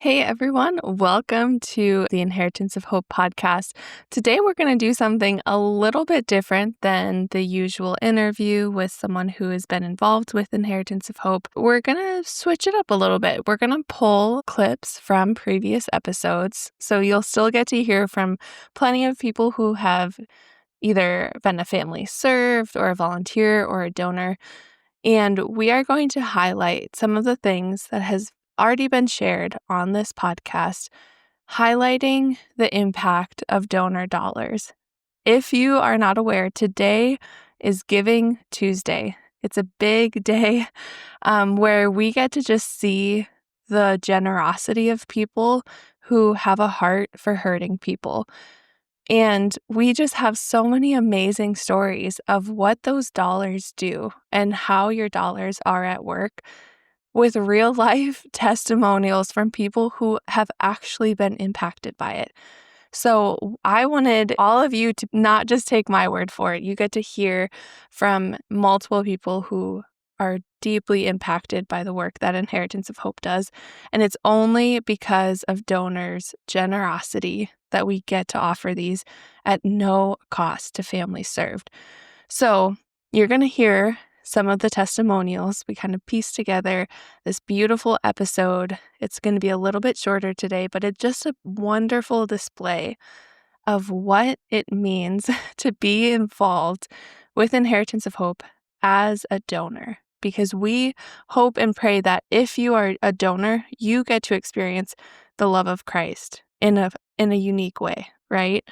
Hey everyone, welcome to the Inheritance of Hope podcast. Today we're going to do something a little bit different than the usual interview with someone who has been involved with Inheritance of Hope. We're going to switch it up a little bit. We're going to pull clips from previous episodes, so you'll still get to hear from plenty of people who have either been a family served or a volunteer or a donor. And we are going to highlight some of the things that has already been shared on this podcast, highlighting the impact of donor dollars. If you are not aware, today is Giving Tuesday. It's a big day where we get to just see the generosity of people who have a heart for hurting people. And we just have so many amazing stories of what those dollars do and how your dollars are at work, with real life testimonials from people who have actually been impacted by it. So I wanted all of you to not just take my word for it. You get to hear from multiple people who are deeply impacted by the work that Inheritance of Hope does. And it's only because of donors' generosity that we get to offer these at no cost to families served. So you're going to hear some of the testimonials. We kind of pieced together this beautiful episode. It's going to be a little bit shorter today, but it's just a wonderful display of what it means to be involved with Inheritance of Hope as a donor. Because we hope and pray that if you are a donor, you get to experience the love of Christ in a unique way, right?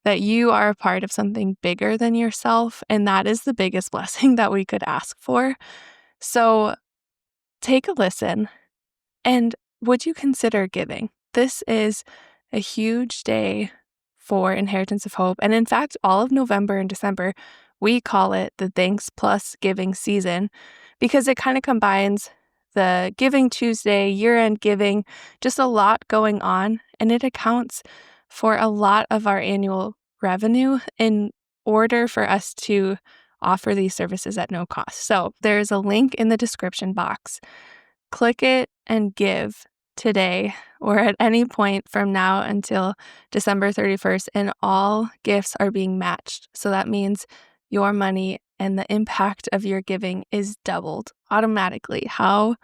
That you are a part of something bigger than yourself, and that is the biggest blessing that we could ask for. So take a listen, and would you consider giving? This is a huge day for Inheritance of Hope, and in fact, all of November and December, we call it the Thanks Plus Giving season because it kind of combines the Giving Tuesday, year-end giving, just a lot going on, and it accounts for a lot of our annual revenue in order for us to offer these services at no cost. So there's a link in the description box. Click it and give today or at any point from now until December 31st, and all gifts are being matched. So that means your money and the impact of your giving is doubled automatically. How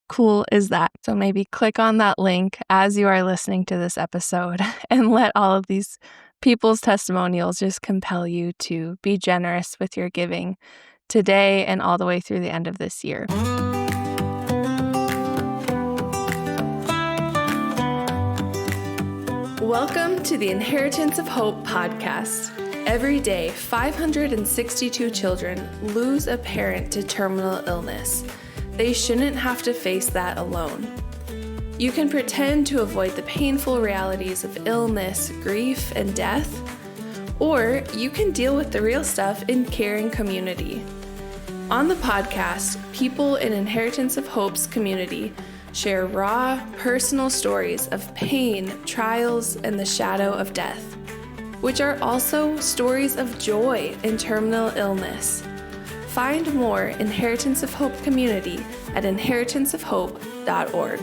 cool is that? So maybe click on that link as you are listening to this episode and let all of these people's testimonials just compel you to be generous with your giving today and all the way through the end of this year. Welcome to the Inheritance of Hope podcast. Every day, 562 children lose a parent to terminal illness. They shouldn't have to face that alone. You can pretend to avoid the painful realities of illness, grief, and death, or you can deal with the real stuff in caring community. On the podcast, people in Inheritance of Hope's community share raw, personal stories of pain, trials, and the shadow of death, which are also stories of joy in terminal illness. Find more Inheritance of Hope community at inheritanceofhope.org.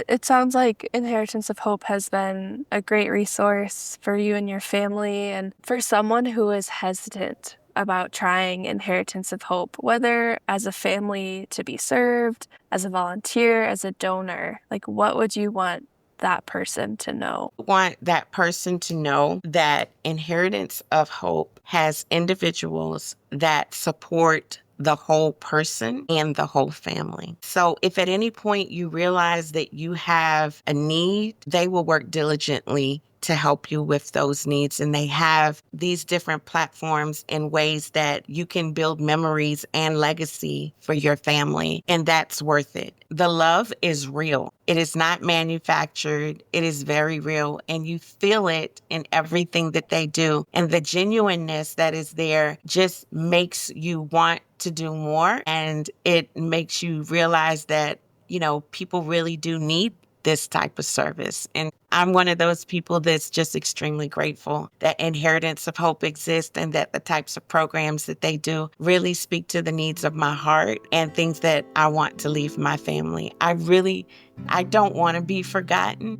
It sounds like Inheritance of Hope has been a great resource for you and your family, and for someone who is hesitant about trying Inheritance of Hope, whether as a family to be served, as a volunteer, as a donor. Like, what would you want that person to know? I want that person to know that Inheritance of Hope has individuals that support the whole person and the whole family. So if at any point you realize that you have a need, they will work diligently to help you with those needs. And they have these different platforms and ways that you can build memories and legacy for your family. And that's worth it. The love is real. It is not manufactured. It is very real. And you feel it in everything that they do. And the genuineness that is there just makes you want to do more. And it makes you realize that, people really do need this type of service. And I'm one of those people that's just extremely grateful that Inheritance of Hope exists and that the types of programs that they do really speak to the needs of my heart and things that I want to leave my family. I don't want to be forgotten.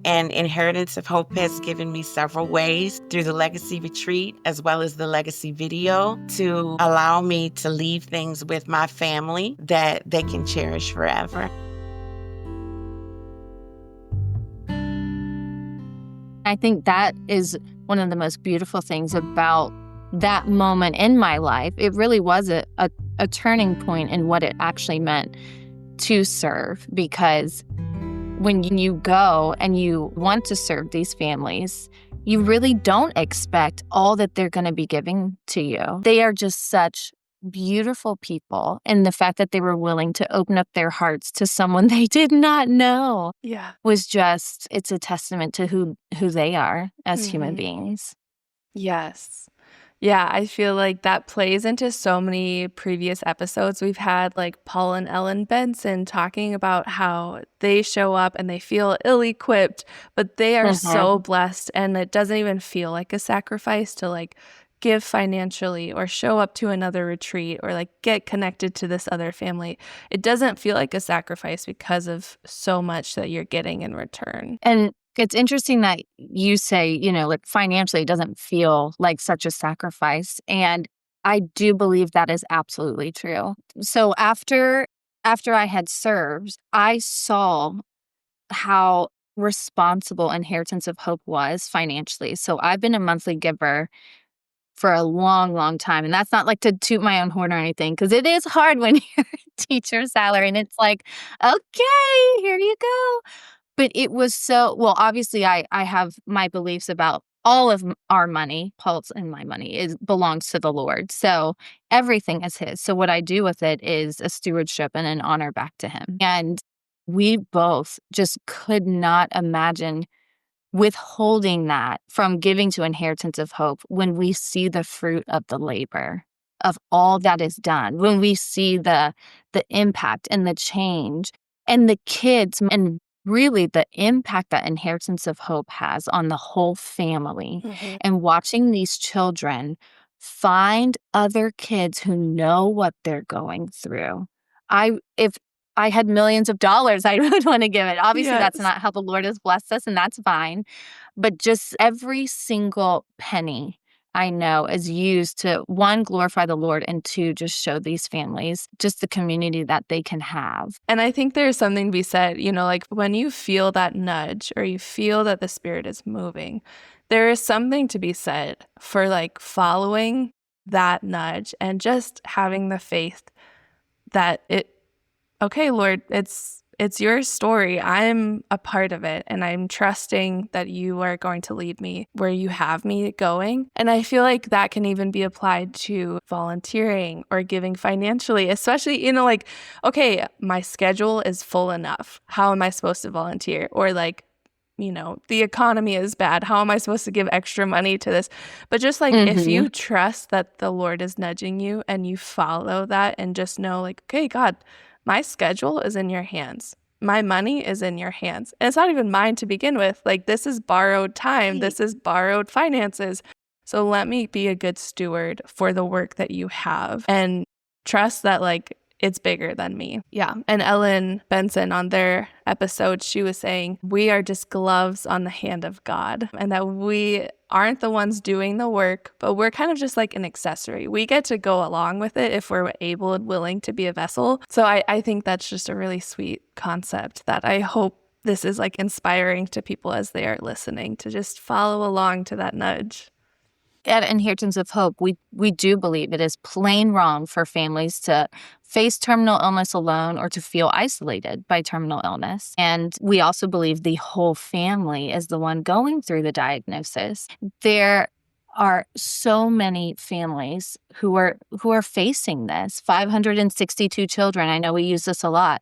And Inheritance of Hope has given me several ways through the Legacy Retreat as well as the Legacy Video to allow me to leave things with my family that they can cherish forever. I think that is one of the most beautiful things about that moment in my life. It really was a turning point in what it actually meant to serve, because when you go and you want to serve these families, you really don't expect all that they're going to be giving to you. They are just such beautiful people. And the fact that they were willing to open up their hearts to someone they did not know was just, it's a testament to who they are as human beings. Yes. Yeah, I feel like that plays into so many previous episodes. We've had like Paul and Ellen Benson talking about how they show up and they feel ill-equipped, but they are so blessed, and it doesn't even feel like a sacrifice to like give financially or show up to another retreat or like get connected to this other family. It doesn't feel like a sacrifice because of so much that you're getting in return. And it's interesting that you say, like financially, it doesn't feel like such a sacrifice. And I do believe that is absolutely true. So after I had served, I saw how responsible Inheritance of Hope was financially. So I've been a monthly giver for a long, long time. And that's not like to toot my own horn or anything, because it is hard when you're a teacher's salary and it's like, okay, here you go. But it was well, obviously I have my beliefs about all of our money, Paul's and my money, belongs to the Lord. So everything is his. So what I do with it is a stewardship and an honor back to him. And we both just could not imagine withholding that from giving to Inheritance of Hope when we see the fruit of the labor of all that is done, when we see the impact and the change and the kids and really the impact that Inheritance of Hope has on the whole family, and watching these children find other kids who know what they're going through. If I had millions of dollars, I would want to give it. Obviously, that's not how the Lord has blessed us, and that's fine. But just every single penny I know is used to, one, glorify the Lord, and two, just show these families just the community that they can have. And I think there's something to be said, like when you feel that nudge or you feel that the Spirit is moving, there is something to be said for like following that nudge and just having the faith that okay, Lord, it's your story. I'm a part of it, and I'm trusting that you are going to lead me where you have me going. And I feel like that can even be applied to volunteering or giving financially, especially, like, okay, my schedule is full enough. How am I supposed to volunteer? Or like, the economy is bad. How am I supposed to give extra money to this? But just like, if you trust that the Lord is nudging you and you follow that and just know like, okay, God, my schedule is in your hands. My money is in your hands. And it's not even mine to begin with. Like, this is borrowed time. This is borrowed finances. So let me be a good steward for the work that you have and trust that like it's bigger than me. Yeah. And Ellen Benson on their episode, she was saying, we are just gloves on the hand of God, and that we aren't the ones doing the work, but we're kind of just like an accessory. We get to go along with it if we're able and willing to be a vessel. So I think that's just a really sweet concept that I hope this is like inspiring to people as they are listening to just follow along to that nudge. At Inheritance of Hope, we do believe it is plain wrong for families to face terminal illness alone or to feel isolated by terminal illness. And we also believe the whole family is the one going through the diagnosis. There are so many families who are facing this. 562 children, I know we use this a lot,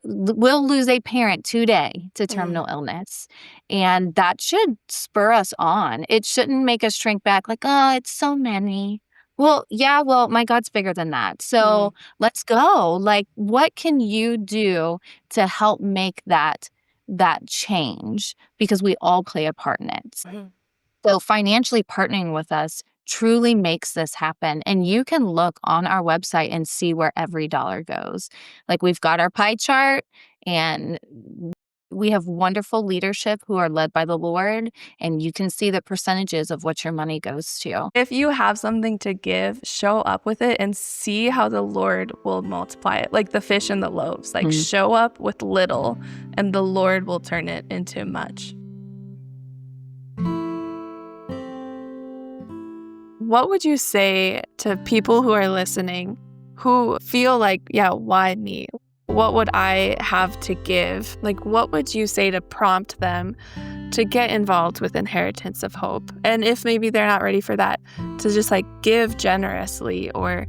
will lose a parent today to terminal illness. And that should spur us on. It shouldn't make us shrink back like, oh, it's so many. Well, yeah, my God's bigger than that. So let's go. Like, what can you do to help make that change? Because we all play a part in it. Mhm. So financially partnering with us truly makes this happen. And you can look on our website and see where every dollar goes. Like, we've got our pie chart, and we have wonderful leadership who are led by the Lord, and you can see the percentages of what your money goes to. If you have something to give, show up with it and see how the Lord will multiply it. Like the fish and the loaves. Like, show up with little and the Lord will turn it into much. What would you say to people who are listening who feel like, yeah, why me? What would I have to give? Like, what would you say to prompt them to get involved with Inheritance of Hope? And if maybe they're not ready for that, to just like give generously, or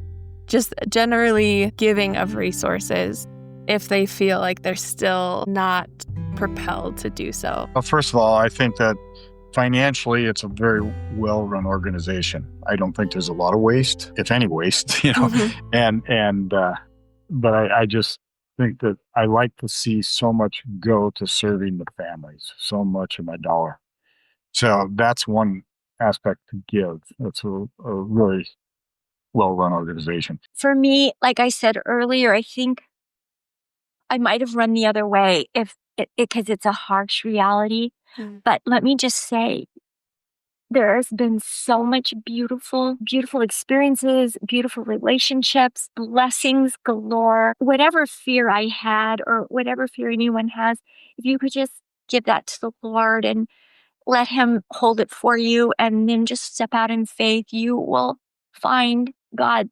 just generally giving of resources if they feel like they're still not propelled to do so. Well, first of all, I think that financially, it's a very well-run organization. I don't think there's a lot of waste, if any waste, but I just think that I like to see so much go to serving the families, so much of my dollar. So that's one aspect to give. It's a really well-run organization. For me, like I said earlier, I think I might have run the other way because it's a harsh reality. But let me just say, there has been so much beautiful experiences, beautiful relationships, blessings galore. Whatever fear I had, or whatever fear anyone has, if you could just give that to the Lord and let Him hold it for you, and then just step out in faith, you will find God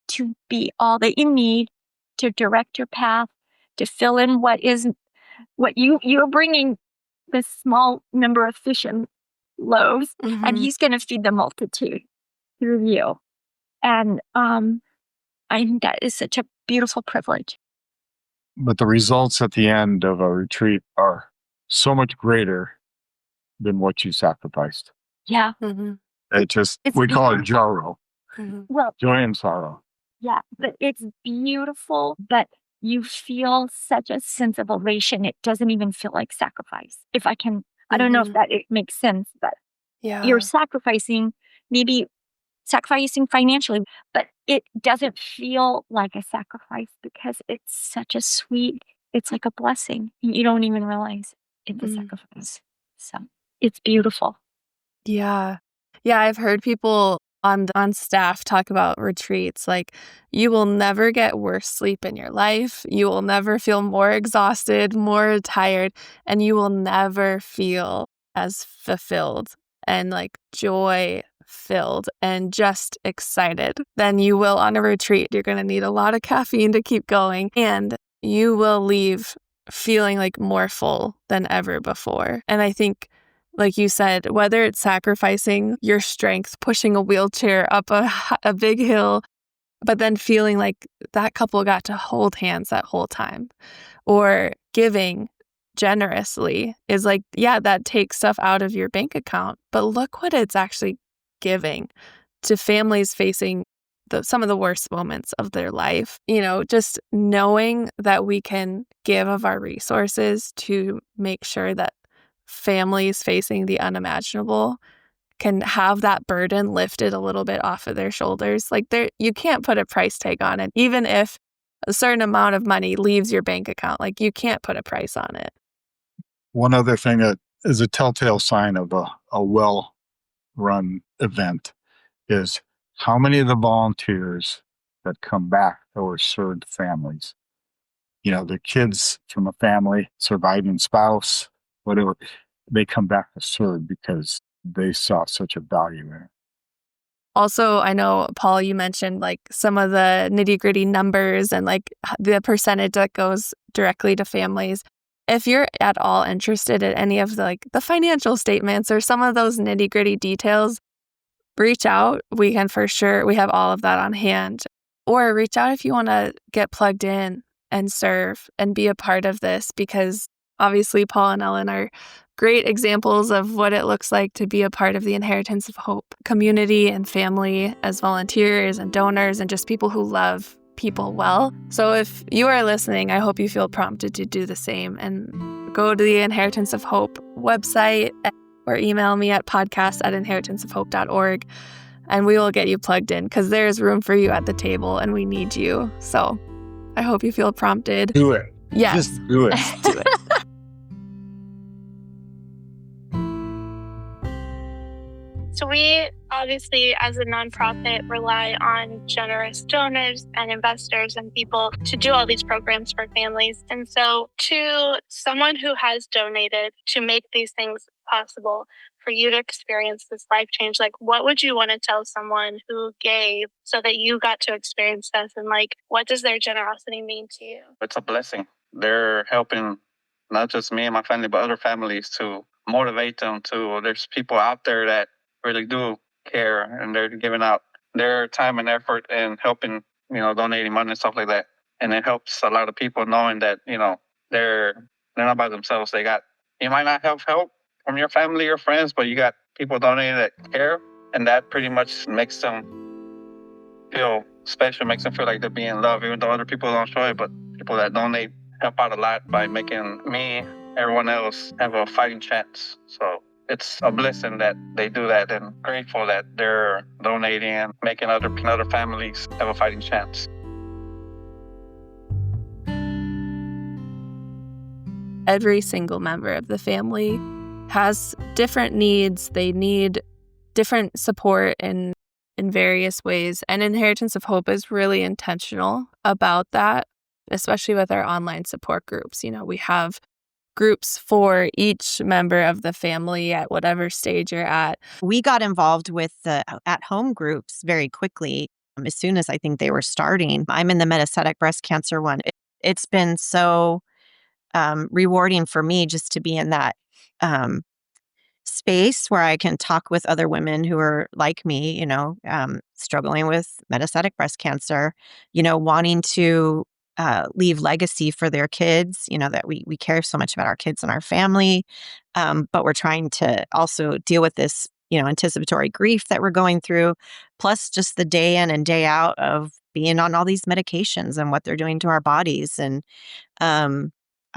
to be all that you need to direct your path, to fill in what you're bringing, this small number of fish and loaves, and He's going to feed the multitude through you. And I think that is such a beautiful privilege. But the results at the end of a retreat are so much greater than what you sacrificed. Yeah. We call it Jaro, Well, joy and sorrow. yeah, but it's beautiful, but you feel such a sense of elation. It doesn't even feel like sacrifice. I don't know if that it makes sense, but you're maybe sacrificing financially, but it doesn't feel like a sacrifice because it's such a it's like a blessing. You don't even realize it's a sacrifice. So it's beautiful. Yeah. Yeah, I've heard people on staff talk about retreats. Like, you will never get worse sleep in your life. You will never feel more exhausted, more tired, and you will never feel as fulfilled and like joy filled and just excited than you will on a retreat. You're going to need a lot of caffeine to keep going, and you will leave feeling like more full than ever before. And I think, like you said, whether it's sacrificing your strength, pushing a wheelchair up a big hill, but then feeling like that couple got to hold hands that whole time, or giving generously is like, yeah, that takes stuff out of your bank account, but look what it's actually giving to families facing some of the worst moments of their life. Just knowing that we can give of our resources to make sure that families facing the unimaginable can have that burden lifted a little bit off of their shoulders. Like, you can't put a price tag on it. Even if a certain amount of money leaves your bank account, like, you can't put a price on it. One other thing that is a telltale sign of a well-run event is how many of the volunteers that come back or served families. The kids from a family, surviving spouse, whatever, they come back to serve because they saw such a value in it. Also, I know, Paul, you mentioned like some of the nitty-gritty numbers and like the percentage that goes directly to families. If you're at all interested in any of the financial statements or some of those nitty-gritty details, reach out. We can for sure, we have all of that on hand. Or reach out if you want to get plugged in and serve and be a part of this, because obviously Paul and Ellen are great examples of what it looks like to be a part of the Inheritance of Hope community and family as volunteers and donors and just people who love people well. So if you are listening, I hope you feel prompted to do the same and go to the Inheritance of Hope website or email me at podcast@inheritanceofhope.org and we will get you plugged in because there's room for you at the table and we need you. So I hope you feel prompted. Do it. Yes. Just do it. Do it. So we obviously, as a nonprofit, rely on generous donors and investors and people to do all these programs for families. And so to someone who has donated to make these things possible for you to experience this life change, like what would you want to tell someone who gave so that you got to experience this? And like, what does their generosity mean to you? It's a blessing. They're helping not just me and my family, but other families to motivate them to. There's people out there that really do care and they're giving out their time and effort and helping, donating money and stuff like that. And it helps a lot of people knowing that, they're not by themselves. You might not have help from your family or friends, but you got people donating that care. And that pretty much makes them feel special, makes them feel like they're being loved, even though other people don't show it. But people that donate help out a lot by making me, everyone else, have a fighting chance. So it's a blessing that they do that and grateful that they're donating and making other families have a fighting chance. Every single member of the family has different needs. They need different support in various ways. And Inheritance of Hope is really intentional about that, especially with our online support groups. We have groups for each member of the family at whatever stage you're at. We got involved with the at-home groups very quickly as soon as I think they were starting. I'm in the metastatic breast cancer one. It's been so rewarding for me just to be in that space where I can talk with other women who are like me, struggling with metastatic breast cancer, wanting to leave legacy for their kids, that we care so much about our kids and our family. But we're trying to also deal with this, anticipatory grief that we're going through, plus just the day in and day out of being on all these medications and what they're doing to our bodies. And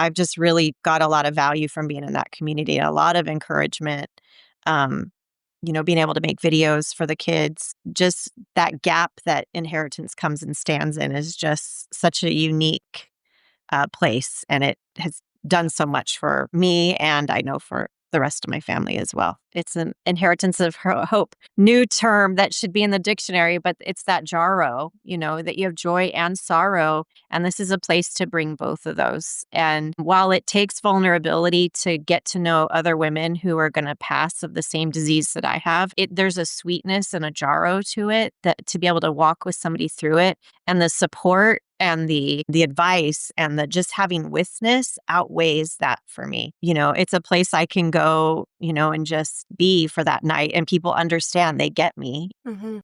I've just really got a lot of value from being in that community, a lot of encouragement. Being able to make videos for the kids, just that gap that Inheritance comes and stands in is just such a unique place. And it has done so much for me and I know for the rest of my family as well. It's an Inheritance of Hope, new term that should be in the dictionary, but it's that jarro, that you have joy and sorrow. And this is a place to bring both of those. And while it takes vulnerability to get to know other women who are going to pass of the same disease that I have, there's a sweetness and a jarro to it that to be able to walk with somebody through it, and the support and the advice and the just having witness outweighs that for me. It's a place I can go, and just be for that night, and people understand, they get me. Mm-hmm.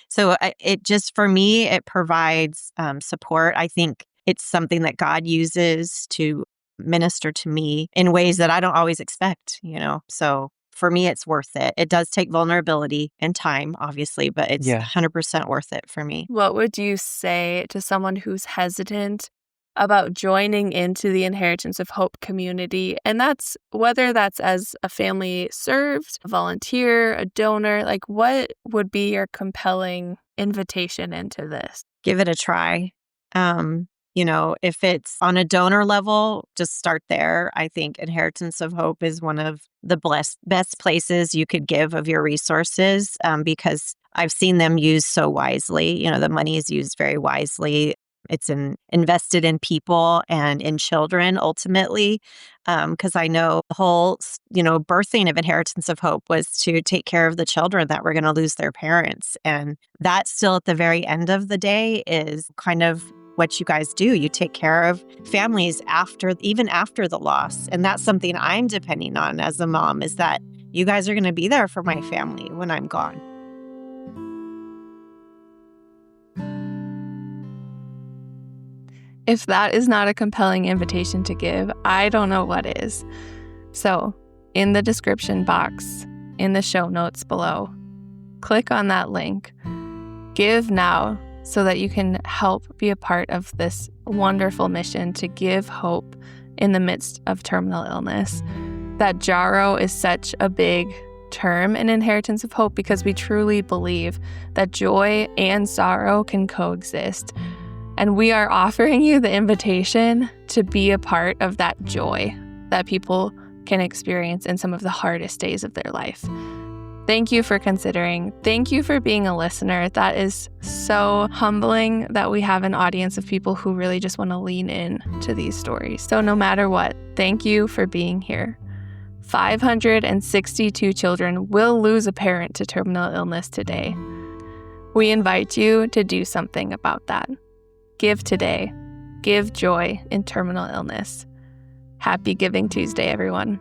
So it just, for me, it provides support. I think it's something that God uses to minister to me in ways that I don't always expect, So for me, it's worth it. It does take vulnerability and time, obviously, but it's 100% worth it for me. What would you say to someone who's hesitant about joining into the Inheritance of Hope community? And that's whether that's as a family served, a volunteer, a donor, like what would be your compelling invitation into this? Give it a try. If it's on a donor level, just start there. I think Inheritance of Hope is one of the best places you could give of your resources because I've seen them used so wisely. The money is used very wisely. It's invested in people and in children ultimately, because I know the whole, birthing of Inheritance of Hope was to take care of the children that were going to lose their parents. And that still at the very end of the day is kind of what you guys do. You take care of families even after the loss. And that's something I'm depending on as a mom, is that you guys are going to be there for my family when I'm gone. If that is not a compelling invitation to give, I don't know what is. So in the description box, in the show notes below. Click on that link. Give now so that you can help be a part of this wonderful mission to give hope in the midst of terminal illness. That JARO is such a big term in Inheritance of Hope because we truly believe that joy and sorrow can coexist. And we are offering you the invitation to be a part of that joy that people can experience in some of the hardest days of their life. Thank you for considering. Thank you for being a listener. That is so humbling that we have an audience of people who really just want to lean in to these stories. So no matter what, thank you for being here. 562 children will lose a parent to terminal illness today. We invite you to do something about that. Give today. Give joy in terminal illness. Happy Giving Tuesday, everyone.